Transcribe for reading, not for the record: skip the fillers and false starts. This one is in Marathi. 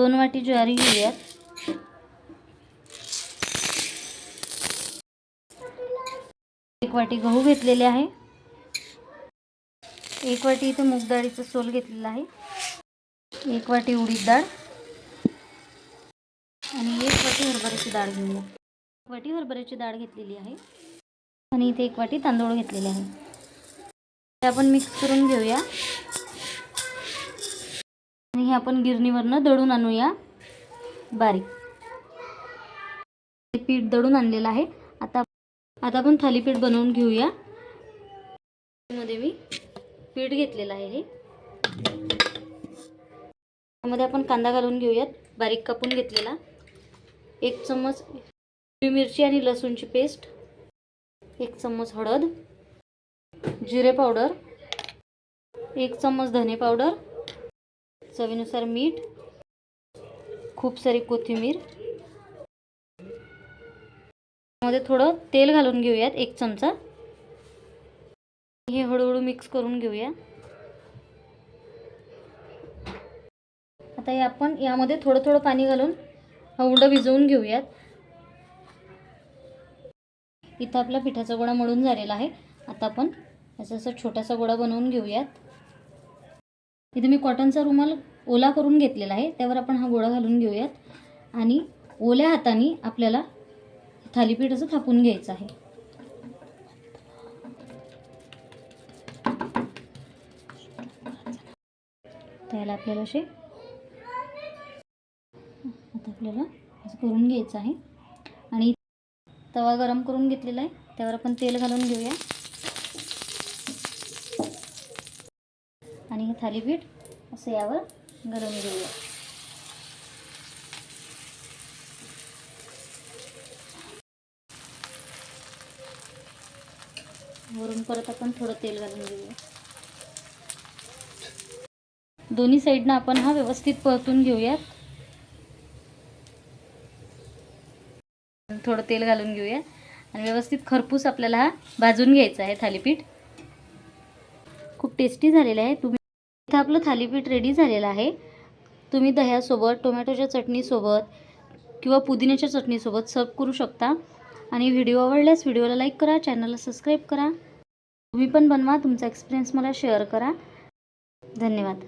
2 वाटी ज्वारी घेऊयात. एक वाटी गहू घेतलेले आहे. 1 वाटी इथे मूग डाळीचा सोल घेतलेला आहे. 1 वाटी उडीद डाळ आणि 1 वाटी हरभऱ्याची डाळ घेऊया. 1 वाटी हरभऱ्याची डाळ घेतलेली आहे आणि इथे 1 वाटी तांदूळ घेतलेले आहे. हे आपण मिक्स करून घेऊया आणि हे आपण गिरणीवरनं दळून आणूया बारीक. पीठ दळून आणलेलं आहे. आता आपण थालीपीठ बनवून घेऊया. मध्ये मी पीठ घेतलेलं आहे. हे त्यामध्ये आपण कांदा घालून घेऊयात बारीक कापून घेतलेला. 1 चम्मच मिरची आणि लसूणची पेस्ट, 1 चम्मच हळद, जिरे पावडर, 1 चम्मच धने पावडर, चवीनुसार मीठ, खूप सारी कोथिंबीर. मध्ये थोडं तेल घालून घेऊयात 1 चमचा. हे हळूहळू मिक्स करून घेऊया. आता हे आपण यामध्ये थोडं थोडं पाणी घालून हा उंडा भिजवून घेऊयात. इथं आपला पिठाचा गोळा मळून झालेला आहे. आता आपण याचा असा छोटासा गोळा बनवून घेऊयात. इथे मी कॉटनचा रुमाल ओला करून घेतलेला आहे. त्यावर आपण हा गोळा घालून घेऊयात आणि ओल्या हाताने आपल्याला थालीपीठ असं थापून घ्यायचं आहे. त्याला आपल्याला असे आता आपल्याला असं करून घ्यायचं आहे आणि तवा गरम करून घेतलेला आहे. त्यावर आपण तेल घालून घेऊया आणि हे थालीपीठ असं यावर गरम घेऊया. वरून परत आपण थोडं तेल घालून घेऊया. दोन्ही साईडनं आपण हा व्यवस्थित परतून घेऊयात. थोडं तेल घालून घेऊया आणि व्यवस्थित खरपूस आपल्याला हा भाजून घ्यायचा आहे थालीपीठ. खूप टेस्टी झालेलं आहे. इथं आपलं थालीपीठ रेडी झालेलं आहे. तुम्ही दह्यासोबत, टोमॅटोच्या चटणीसोबत किंवा पुदिन्याच्या चटणीसोबत सर्व करू शकता. आणि व्हिडिओ आवडल्यास व्हिडिओला लाईक करा, चॅनलला सबस्क्राईब करा. तुम्ही पण बनवा, तुमचा एक्सपिरियन्स मला शेअर करा. धन्यवाद.